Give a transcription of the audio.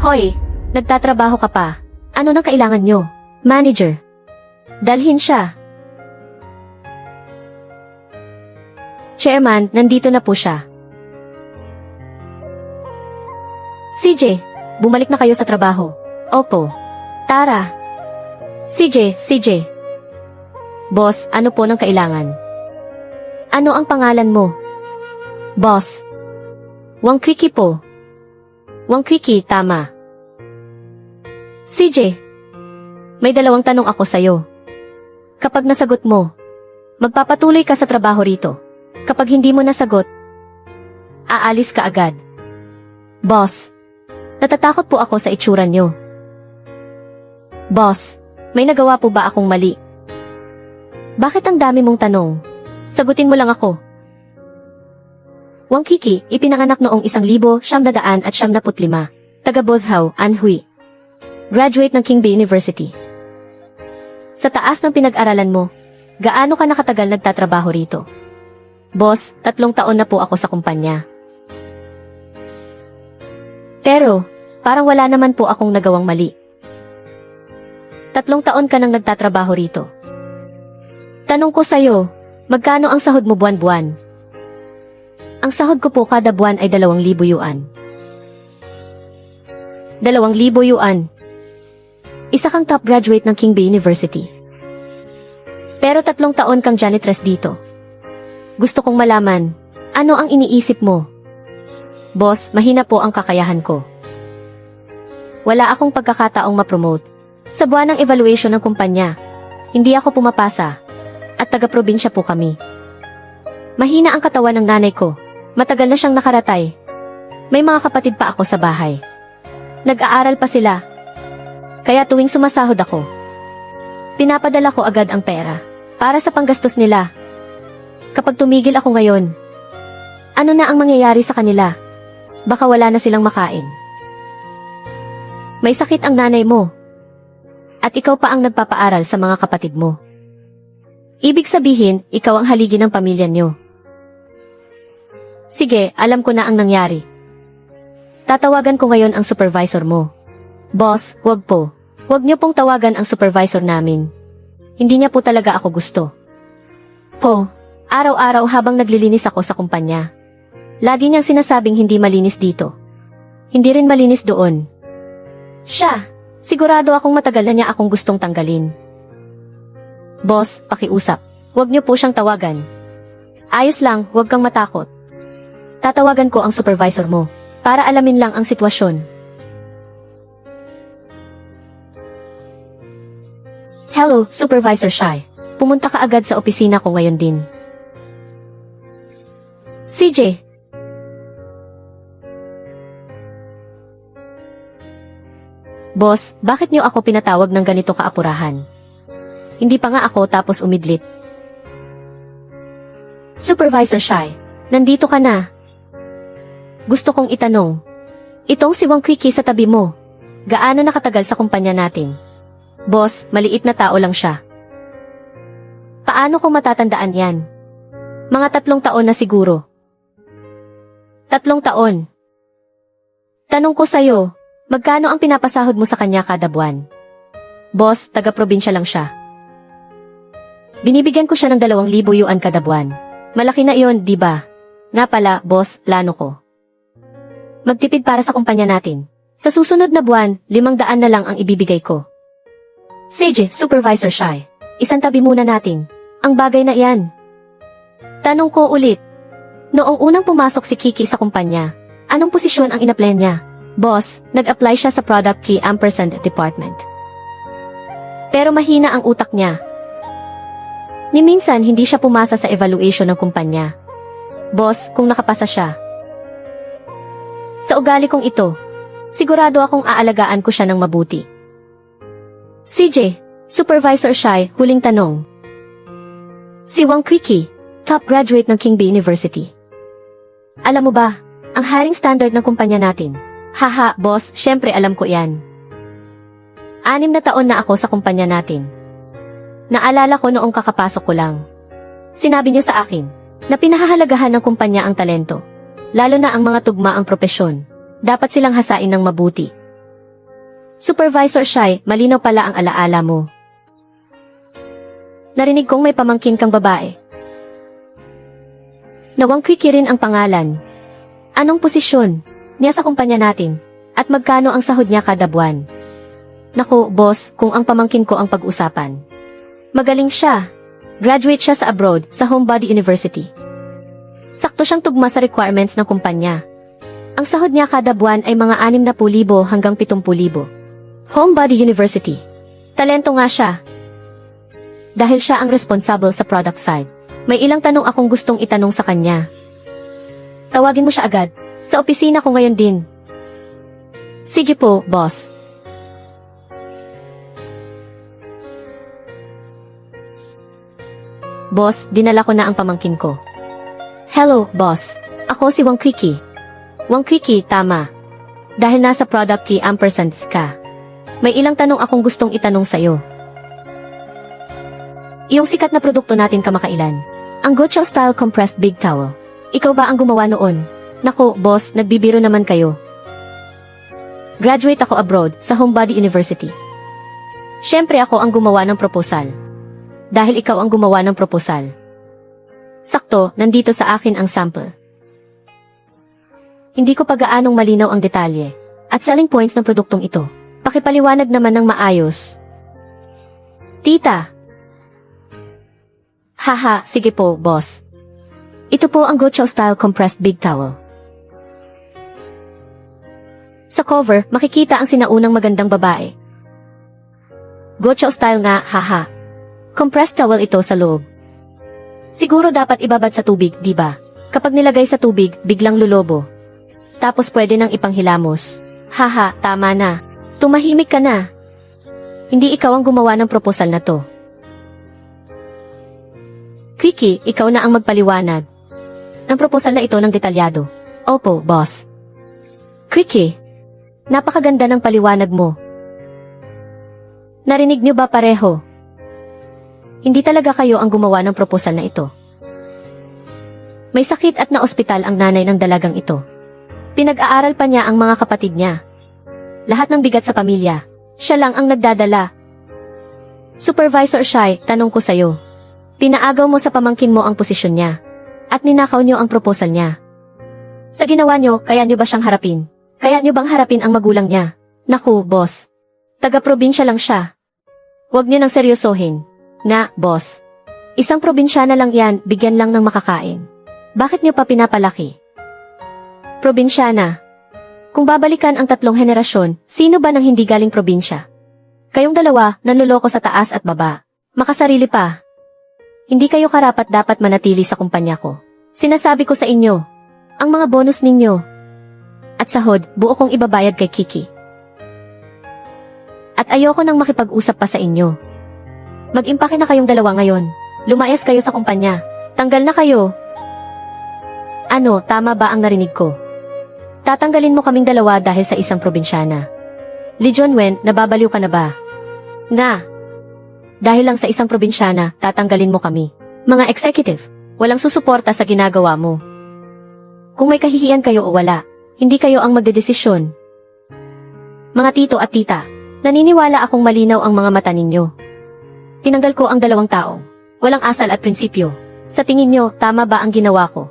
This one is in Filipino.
Hoy, nagtatrabaho ka pa. Ano nang kailangan nyo? Manager. Dalhin siya. Chairman, nandito na po siya. CJ, bumalik na kayo sa trabaho. Opo. Tara. CJ. Boss, ano po nang kailangan? Ano ang pangalan mo? Boss. Wang Quickie po. Wang Quickie, tama. CJ, may dalawang tanong ako sa'yo. Kapag nasagot mo, magpapatuloy ka sa trabaho rito. Kapag hindi mo nasagot, aalis ka agad. Boss, natatakot po ako sa itsura nyo. Boss, may nagawa po ba akong mali? Bakit ang dami mong tanong? Sagutin mo lang ako. Wang Quickie, ipinanganak noong 1995, taga Bozhao, Anhui. Graduate ng King Bay University. Sa taas ng pinag-aralan mo, gaano ka nakatagal nagtatrabaho rito? Boss, 3 taon na po ako sa kumpanya. Pero, parang wala naman po akong nagawang mali. 3 taon ka nang nagtatrabaho rito. Tanong ko sa'yo, magkano ang sahod mo buwan-buwan? Ang sahod ko po kada buwan ay 2,000 yuan. 2,000 yuan. Isa kang top graduate ng King Bay University. Pero 3 taon kang janitress dito. Gusto kong malaman, ano ang iniisip mo? Boss, mahina po ang kakayahan ko. Wala akong pagkakataong ma-promote. Sa buwan ng evaluation ng kumpanya, hindi ako pumapasa. At taga-probinsya po kami. Mahina ang katawan ng nanay ko. Matagal na siyang nakaratay. May mga kapatid pa ako sa bahay. Nag-aaral pa sila. Kaya tuwing sumasahod ako, pinapadala ko agad ang pera para sa panggastos nila. Kapag tumigil ako ngayon, ano na ang mangyayari sa kanila? Baka wala na silang makain. May sakit ang nanay mo. At ikaw pa ang nagpapaaral sa mga kapatid mo. Ibig sabihin, ikaw ang haligi ng pamilya nyo. Sige, alam ko na ang nangyari. Tatawagan ko ngayon ang supervisor mo. Boss, wag po. Wag niyo pong tawagan ang supervisor namin. Hindi niya po talaga ako gusto. Po, araw-araw habang naglilinis ako sa kumpanya, lagi niyang sinasabing hindi malinis dito. Hindi rin malinis doon. Siya, sigurado akong matagal na niya akong gustong tanggalin. Boss, pakiusap. Wag niyo po siyang tawagan. Ayos lang, wag kang matakot. Tatawagan ko ang supervisor mo, para alamin lang ang sitwasyon. Hello, Supervisor Shai. Pumunta ka agad sa opisina ko ngayon din. CJ. Boss, bakit niyo ako pinatawag ng ganito kaapurahan? Hindi pa nga ako tapos umidlit. Supervisor Shai, nandito ka na. Gusto kong itanong. Itong si Wang Quickie sa tabi mo, gaano nakatagal sa kumpanya natin? Boss, maliit na tao lang siya. Paano ko matatandaan yan? Mga 3 taon na siguro. 3 taon. Tanong ko sa'yo, magkano ang pinapasahod mo sa kanya kada buwan? Boss, taga-probinsya lang siya. Binibigyan ko siya ng 2,000 yuan kada buwan. Malaki na iyon, di ba? Nga pala, boss, plano ko. Magtipid para sa kumpanya natin. Sa susunod na buwan, 500 na lang ang ibibigay ko. CJ, Supervisor Shai, isang tabi muna natin. Ang bagay na iyan. Tanong ko ulit. Noong unang pumasok si Kiki sa kumpanya, anong posisyon ang inapply niya? Boss, nag-apply siya sa Product Key & Department. Pero mahina ang utak niya. Ni minsan hindi siya pumasa sa evaluation ng kumpanya. Boss, kung nakapasa siya. Sa ugali kong ito, sigurado akong aalagaan ko siya ng mabuti. CJ, Supervisor Shai, huling tanong. Si Wang Quickie, top graduate ng King Bay University. Alam mo ba, ang hiring standard ng kumpanya natin? Haha, boss, syempre alam ko yan. 6 na taon na ako sa kumpanya natin. Naalala ko noong kakapasok ko lang. Sinabi niyo sa akin, na pinahahalagahan ng kumpanya ang talento. Lalo na ang mga tugma ang propesyon. Dapat silang hasain ng mabuti. Supervisor Shai, malinaw pala ang alaala mo. Narinig kong may pamangkin kang babae. Nawang Quickie rin ang pangalan. Anong posisyon niya sa kumpanya natin? At magkano ang sahod niya kada buwan? Naku, boss, kung ang pamangkin ko ang pag-usapan. Magaling siya. Graduate siya sa abroad, sa Homebody University. Sakto siyang tugma sa requirements ng kumpanya. Ang sahod niya kada buwan ay mga 60,000 hanggang 70,000. Homebody University. Talento nga siya. Dahil siya ang responsible sa product side. May ilang tanong akong gustong itanong sa kanya. Tawagin mo siya agad. Sa opisina ko ngayon din. Sige po, boss. Boss, dinala ko na ang pamangkin ko. Hello, boss. Ako si Wang Quickie. Wang Quickie, tama. Dahil nasa product key ampersand ka. May ilang tanong akong gustong itanong sa'yo. Yung sikat na produkto natin kamakailan. Ang Gocho Style Compressed Big Towel. Ikaw ba ang gumawa noon? Naku, boss, nagbibiro naman kayo. Graduate ako abroad sa Homebody University. Siyempre ako ang gumawa ng proposal. Dahil ikaw ang gumawa ng proposal. Sakto, nandito sa akin ang sample. Hindi ko pa gaanong malinaw ang detalye at selling points ng produktong ito. Pakipaliwanag naman ng maayos. Tita. Haha, sige po, boss. Ito po ang Gocho Style Compressed Big Towel. Sa cover, makikita ang sinaunang magandang babae. Gocho Style nga, haha. Compressed towel ito sa loob. Siguro dapat ibabad sa tubig, di ba? Kapag nilagay sa tubig, biglang lulobo. Tapos pwede nang ipanghilamos. Haha, tama na. Tumahimik ka na. Hindi ikaw ang gumawa ng proposal na to. Quickie, ikaw na ang magpaliwanag. Ang proposal na ito ng detalyado. Opo, boss. Quickie, napakaganda ng paliwanag mo. Narinig niyo ba pareho? Hindi talaga kayo ang gumawa ng proposal na ito. May sakit at na-ospital ang nanay ng dalagang ito. Pinag-aaral pa niya ang mga kapatid niya. Lahat ng bigat sa pamilya, siya lang ang nagdadala. Supervisor Shai, tanong ko sa'yo. Pinaagaw mo sa pamangkin mo ang posisyon niya. At ninakaw niyo ang proposal niya. Sa ginawa niyo, kaya niyo ba siyang harapin? Kaya niyo bang harapin ang magulang niya? Naku, boss. Taga-probinsya lang siya. Huwag niyo nang seryosohin. Nga, boss. Isang probinsyana lang yan, bigyan lang ng makakain. Bakit niyo pa pinapalaki? Probinsyana. Kung babalikan ang 3 henerasyon, sino ba nang hindi galing probinsya? Kayong dalawa, nanloloko sa taas at baba. Makasarili pa. Hindi kayo karapat-dapat manatili sa kumpanya ko. Sinasabi ko sa inyo, ang mga bonus ninyo. At sahod, buo kong ibabayad kay Quickie. At ayoko nang makipag-usap pa sa inyo. Mag-impake na kayong dalawa ngayon. Lumayas kayo sa kumpanya. Tanggal na kayo. Ano, tama ba ang narinig ko? Tatanggalin mo kaming dalawa dahil sa isang probinsyana. Lee Junwen, nababaliw ka na ba? Nga. Dahil lang sa isang probinsyana, tatanggalin mo kami. Mga executive, walang susuporta sa ginagawa mo. Kung may kahihiyan kayo o wala, hindi kayo ang magdedesisyon. Mga tito at tita, naniniwala akong malinaw ang mga mata ninyo. Tinanggal ko ang 2 tao. Walang asal at prinsipyo. Sa tingin nyo, tama ba ang ginawa ko?